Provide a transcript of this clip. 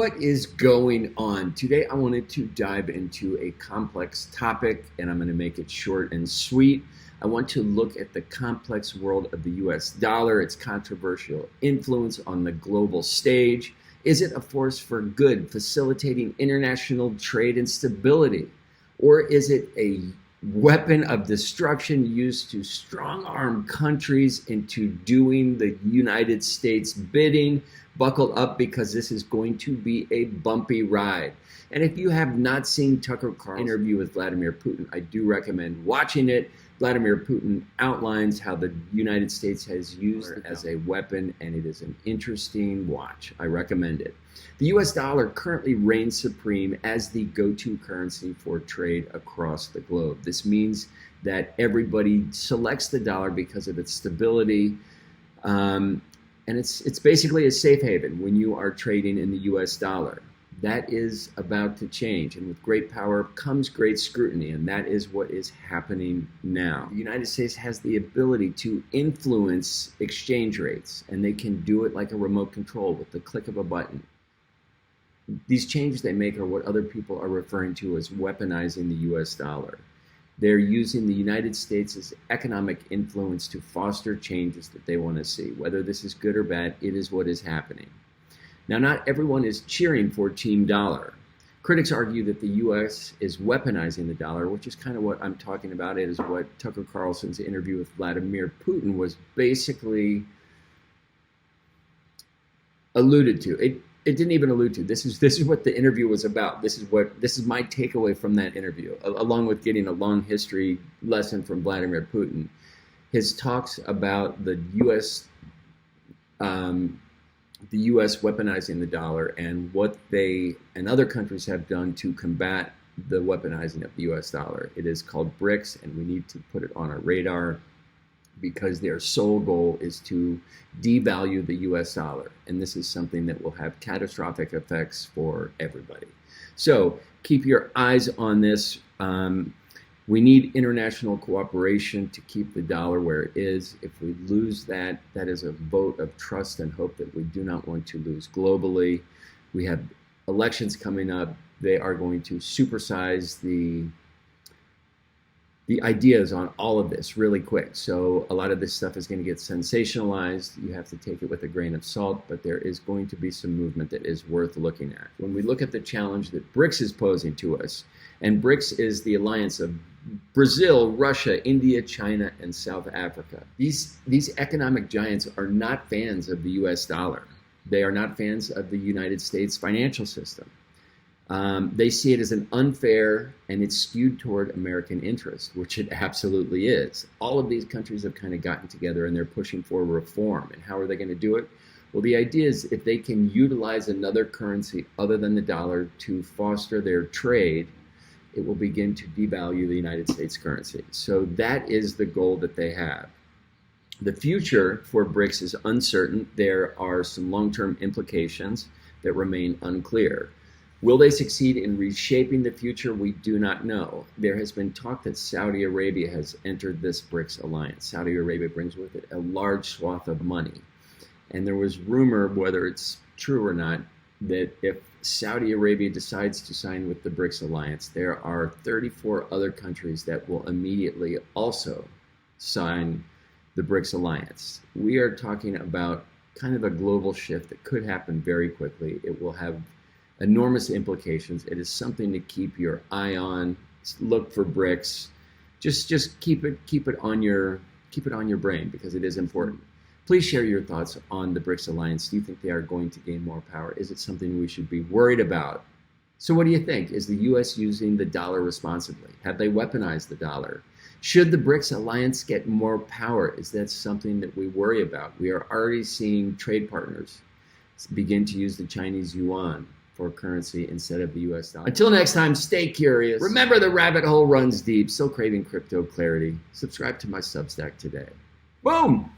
What is going on? Today I wanted to dive into a complex topic, and I'm going to make it short and sweet. I want to look at the complex world of the US dollar, its controversial influence on the global stage. Is it a force for good, facilitating international trade and stability? Or is it a weapon of destruction used to strong-arm countries into doing the United States bidding? Buckle up, because this is going to be a bumpy ride. And if you have not seen Tucker Carlson's interview with Vladimir Putin, I do recommend watching it. Vladimir Putin outlines how the United States has used it as a weapon, and it is an interesting watch. I recommend it. The US dollar currently reigns supreme as the go-to currency for trade across the globe. This means that everybody selects the dollar because of its stability, and it's basically a safe haven when you are trading in the US dollar. That is about to change, and with great power comes great scrutiny, and that is what is happening now. The United States has the ability to influence exchange rates, and they can do it like a remote control with the click of a button. These changes they make are what other people are referring to as weaponizing the US dollar. They're using the United States' economic influence to foster changes that they want to see. Whether this is good or bad, it is what is happening. Now, not everyone is cheering for Team Dollar. Critics argue that the U.S. is weaponizing the dollar, which is kind of what I'm talking about. It is what Tucker Carlson's interview with Vladimir Putin was basically alluded to. It didn't even allude to. This is what the interview was about. This is my takeaway from that interview, along with getting a long history lesson from Vladimir Putin. His talks about the U.S. Weaponizing the dollar and what they and other countries have done to combat the weaponizing of the US dollar. It is called BRICS, and we need to put it on our radar because their sole goal is to devalue the US dollar. And this is something that will have catastrophic effects for everybody. So keep your eyes on this. We need international cooperation to keep the dollar where it is. If we lose that, that is a vote of trust and hope that we do not want to lose globally. We have elections coming up. They are going to supersize the ideas on all of this really quick. So a lot of this stuff is going to get sensationalized. You have to take it with a grain of salt, but there is going to be some movement that is worth looking at. When we look at the challenge that BRICS is posing to us, and BRICS is the alliance of Brazil, Russia, India, China, and South Africa. These economic giants are not fans of the US dollar. They are not fans of the United States financial system. They see it as an unfair, and it's skewed toward American interest, which it absolutely is. All of these countries have kind of gotten together, and they're pushing for reform. And how are they going to do it? Well, the idea is if they can utilize another currency other than the dollar to foster their trade, it will begin to devalue the United States currency. So that is the goal that they have. The future for BRICS is uncertain. There are some long-term implications that remain unclear. Will they succeed in reshaping the future? We do not know. There has been talk that Saudi Arabia has entered this BRICS alliance. Saudi Arabia brings with it a large swath of money. And there was rumor, whether it's true or not, that if Saudi Arabia decides to sign with the BRICS alliance, there are 34 other countries that will immediately also sign the BRICS alliance. We are talking about kind of a global shift that could happen very quickly. It will have enormous implications. It is something to keep your eye on. Look for BRICS. Just keep it on your brain, because it is important. Please share your thoughts on the BRICS alliance. Do you think they are going to gain more power? Is it something we should be worried about? So what do you think? Is the U.S. using the dollar responsibly? Have they weaponized the dollar? Should the BRICS alliance get more power? Is that something that we worry about? We are already seeing trade partners begin to use the Chinese yuan for currency instead of the US dollar. Until next time, stay curious. Remember, the rabbit hole runs deep. Still craving crypto clarity? Subscribe to my Substack today. Boom!